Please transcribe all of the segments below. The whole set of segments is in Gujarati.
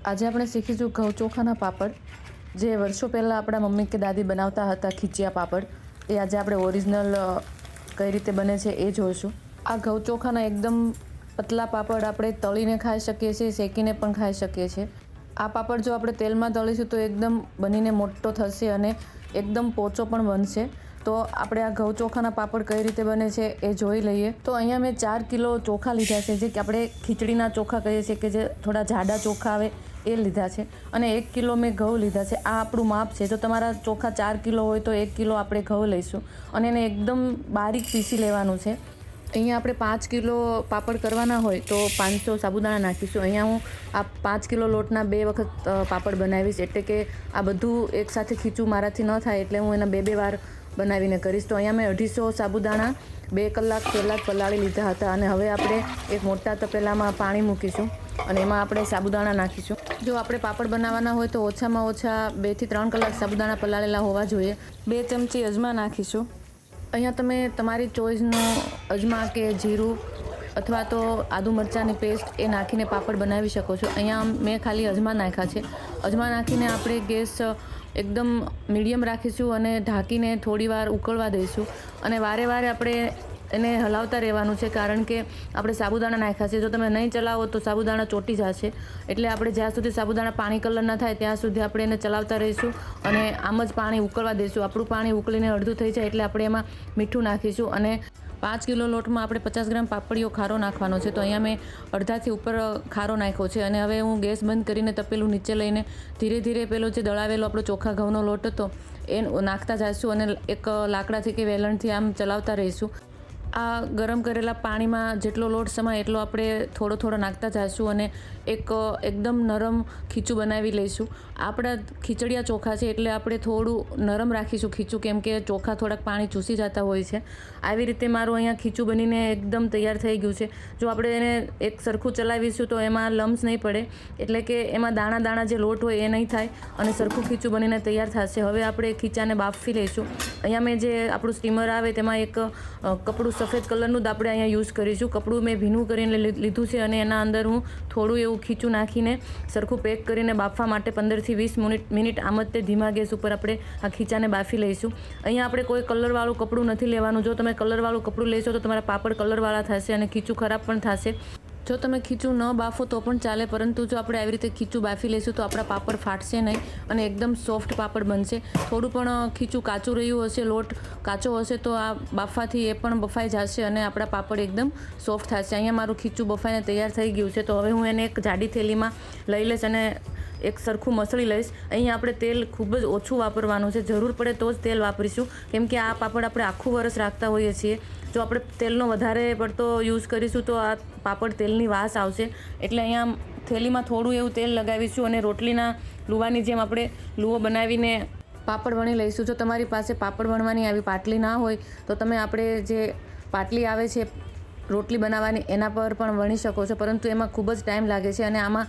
આજે આપણે શીખીશું ઘઉં ચોખાના પાપડ, જે વર્ષો પહેલાં આપણા મમ્મી કે દાદી બનાવતા હતા ખીચિયા પાપડ. એ આજે આપણે ઓરિજિનલ કઈ રીતે બને છે એ જોઈશું. આ ઘઉં ચોખાના એકદમ પતલા પાપડ આપણે તળીને ખાઈ શકીએ છીએ, શેકીને પણ ખાઈ શકીએ છીએ. આ પાપડ જો આપણે તેલમાં તળીશું તો એકદમ બનીને મોટો થશે અને એકદમ પોચો પણ બનશે. તો આપણે આ ઘઉં ચોખાના પાપડ કઈ રીતે બને છે એ જોઈ લઈએ. તો અહીંયા મેં 4 કિલો ચોખા લીધા છે, જે કે આપણે ખીચડીના ચોખા કહીએ છીએ, કે જે થોડા જાડા ચોખા આવે એ લીધા છે. અને 1 કિલો મેં ઘઉં લીધા છે. આ આપણું માપ છે. જો તમારા ચોખા 4 કિલો હોય તો 1 કિલો આપણે ઘઉં લઈશું અને એને એકદમ બારીક પીસી લેવાનું છે. અહીંયા આપણે 5 કિલો પાપડ કરવાના હોય તો 500 સાબુદાણા નાખીશું. અહીંયા હું આ 5 કિલો લોટના 2 વખત પાપડ બનાવીશ, એટલે કે આ બધું એકસાથે ખીચું મારાથી ન થાય, એટલે હું એના 2 વાર બનાવીને કરીશ. તો અહીંયા મેં 250 સાબુદાણા 2 કલાક પહેલાં જ પલાળી લીધા હતા. અને હવે આપણે એક મોટા તપેલામાં પાણી મૂકીશું અને એમાં આપણે સાબુદાણા નાખીશું. જો આપણે પાપડ બનાવવાના હોય તો ઓછામાં ઓછા 2 થી 3 કલાક સાબુદાણા પલાળેલા હોવા જોઈએ. 2 ચમચી અજમા નાખીશું. અહીંયા તમે તમારી ચોઈસનું અજમા કે જીરું અથવા તો આદુ મરચાંની પેસ્ટ એ નાખીને પાપડ બનાવી શકો છો. અહીંયા મેં ખાલી અજમા નાખ્યા છે. અજમા નાખીને આપણે ગેસ એકદમ મીડિયમ રાખીશું અને ઢાંકીને થોડી વાર ઉકળવા દઈશું. અને વારે વારે આપણે એને હલાવતા રહેવાનું છે, કારણ કે આપણે સાબુદાણા નાખ્યા છે. જો તમે નહીં ચલાવો તો સાબુદાણા ચોંટી જશે. એટલે આપણે જ્યાં સુધી સાબુદાણા પાણી કલર ન થાય ત્યાં સુધી આપણે એને ચલાવતા રહીશું અને આમ જ પાણી ઉકળવા દઈશું. આપણું પાણી ઉકળીને અડધું થઈ જાય એટલે આપણે એમાં મીઠું નાખીશું. અને 5 કિલો લોટમાં આપણે 50 ગ્રામ પાપડીઓ ખારો નાખવાનો છે. તો અહીંયા મેં અડધાથી ઉપર ખારો નાખ્યો છે. અને હવે હું ગેસ બંધ કરીને તપેલું નીચે લઈને ધીરે ધીરે પેલો જે દળાવેલો આપણો ચોખા ઘઉંનો લોટ હતો એ નાખતા જઈશું અને એક લાકડાથી કે વેલણથી આમ ચલાવતા રહીશું. આ ગરમ કરેલા પાણીમાં જેટલો લોટ સમાય એટલો આપણે થોડો થોડો નાખતા જઈશું અને એકદમ નરમ ખીચું બનાવી લઈશું. આપણા ખીચડિયા ચોખા છે એટલે આપણે થોડું નરમ રાખીશું ખીચું, કેમ કે ચોખા થોડાક પાણી ચૂસી જતા હોય છે. આવી રીતે મારું અહીંયા ખીચું બનીને એકદમ તૈયાર થઈ ગયું છે. જો આપણે એને એક સરખું ચલાવીશું તો એમાં લમ્સ નહીં પડે, એટલે કે એમાં દાણા દાણા જે લોટ હોય એ નહીં થાય અને સરખું ખીચું બનીને તૈયાર થશે. હવે આપણે ખીચાને બાફી લઈશું. અહીંયા મેં જે આપણું સ્ટીમર આવે તેમાં એક કપડું સફેદ કલરનું જ આપણે અહીંયા યુઝ કરીશું. કપડું મેં ભીનું કરીને લીધું છે અને એના અંદર હું થોડું એવું ખીચું નાખીને સરખું પેક કરીને બાફવા માટે 15 થી 20 મિનિટ આમ જ તે ધીમા ગેસ ઉપર આપણે આ ખીચાને બાફી લઈશું. અહીંયા આપણે કોઈ કલરવાળું કપડું નથી લેવાનું. જો તમે કલરવાળું કપડું લેશો તો તમારા પાપડ કલરવાળા થશે અને ખીચું ખરાબ પણ થશે. જો તમે ખીચું ન બાફો તો પણ ચાલે, પરંતુ જો આપણે આવી રીતે ખીચું બાફી લઈશું તો આપણા પાપડ ફાટશે નહીં અને એકદમ સોફ્ટ પાપડ બનશે. થોડું પણ ખીચું કાચું રહ્યું હશે, લોટ કાચો હશે તો આ બાફવાથી એ પણ બફાઈ જશે અને આપણા પાપડ એકદમ સોફ્ટ થશે. અહીંયા મારું ખીચું બફાઈને તૈયાર થઈ ગયું છે. તો હવે હું એને એક જાડી થેલીમાં લઈ લઈશ અને એક સરખું મસળી લઈશ. અહીંયા આપણે તેલ ખૂબ જ ઓછું વાપરવાનું છે. જરૂર પડે તો જ તેલ વાપરીશું, કેમ કે આ પાપડ આપણે આખું વરસ રાખતા હોઈએ છીએ. જો આપણે તેલનો વધારે પડતો યુઝ કરીશું તો આ પાપડ તેલની વાસ આવશે. એટલે અહીંયા થેલીમાં થોડું એવું તેલ લગાવીશું અને રોટલીના લુવાની જેમ આપણે લુવો બનાવીને પાપડ વણી લઈશું. જો તમારી પાસે પાપડ વણવાની આવી પાટલી ના હોય તો તમે આપણે જે પાટલી આવે છે રોટલી બનાવવાની એના પર પણ વણી શકો છો, પરંતુ એમાં ખૂબ જ ટાઈમ લાગે છે. અને આમાં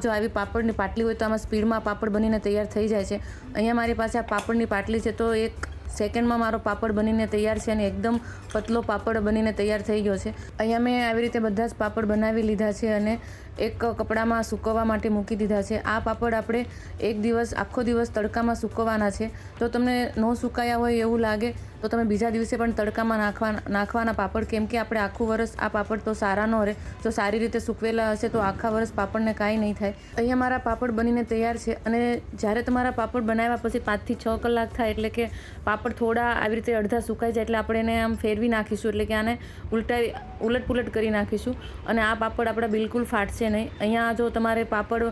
જો આવી પાપડની પાટલી હોય તો આમાં સ્પીડમાં પાપડ બનીને તૈયાર થઈ જાય છે. અહીંયા મારી પાસે આ પાપડની પાટલી છે તો 1 સેકન્ડમાં મારો પાપડ બનીને તૈયાર છે અને એકદમ પતલો પાપડ બનીને તૈયાર થઈ ગયો છે. અહીંયા મેં આવી રીતે બધા જ પાપડ બનાવી લીધા છે અને એક કપડામાં સૂકવવા માટે મૂકી દીધા છે. આ પાપડ આપણે આખો દિવસ તડકામાં સૂકવવાના છે. જો તમને ન સુકાયા હોય એવું લાગે તો તમે બીજા દિવસે પણ તડકામાં નાખવાના પાપડ, કેમ કે આપણે આખું વરસ આ પાપડ તો સારા ન રહે. જો સારી રીતે સૂકવેલા હશે તો આખા વરસ પાપડને કાંઈ નહીં થાય. અહીંયા મારા પાપડ બનીને તૈયાર છે. અને જ્યારે તમારા પાપડ બનાવ્યા પછી 5 થી 6 કલાક થાય એટલે કે પાપડ થોડા આવી રીતે અડધા સુકાઈ જાય એટલે આપણે એને આમ ફેરવી નાખીશું, એટલે કે આને ઉલટ કરી નાખીશું અને આ પાપડ આપણા બિલકુલ ફાટશે નહીં. અહીંયા જો તમારે પાપડ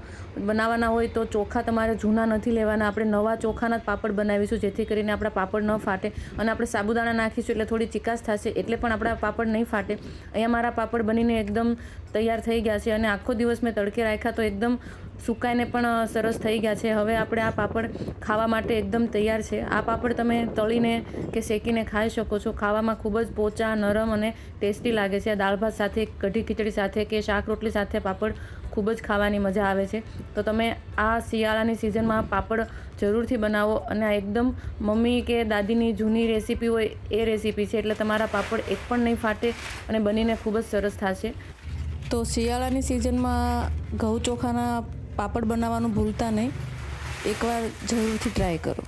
બનાવવાના હોય તો ચોખા તમારે જૂના નથી લેવાના. આપણે નવા ચોખાના જ પાપડ બનાવીશું, જેથી કરીને આપણા પાપડ ન ફાટે. અને આપણે સાબુદાણા નાખીશું એટલે થોડી ચિકાસ થશે, એટલે પણ આપણા પાપડ નહીં ફાટે. અહીંયા મારા પાપડ બનીને એકદમ તૈયાર થઈ ગયા છે અને આખો દિવસ મેં તડકે રાખ્યા તો એકદમ સુકાઈને પણ સરસ થઈ ગયા છે. હવે આપણે આ પાપડ ખાવા માટે એકદમ તૈયાર છે. આ પાપડ તમે તળીને કે શેકીને ખાઈ શકો છો. ખાવામાં ખૂબ જ પોચા, નરમ અને ટેસ્ટી લાગે છે. દાળ ભાત સાથે, કઢી ખીચડી સાથે કે શાક રોટલી સાથે પાપડ ખૂબ જ ખાવાની મજા આવે છે. તો તમે આ શિયાળાની સિઝનમાં પાપડ જરૂરથી બનાવો. અને આ એકદમ મમ્મી કે દાદીની જૂની રેસીપી હોય એ રેસીપી છે, એટલે તમારા પાપડ એક પણ નહીં ફાટે અને બનીને ખૂબ જ સરસ થશે. તો શિયાળાની સિઝનમાં ઘઉં ચોખાના પાપડ બનાવવાનું ભૂલતા નહીં, એકવાર જરૂરથી ટ્રાય કરો.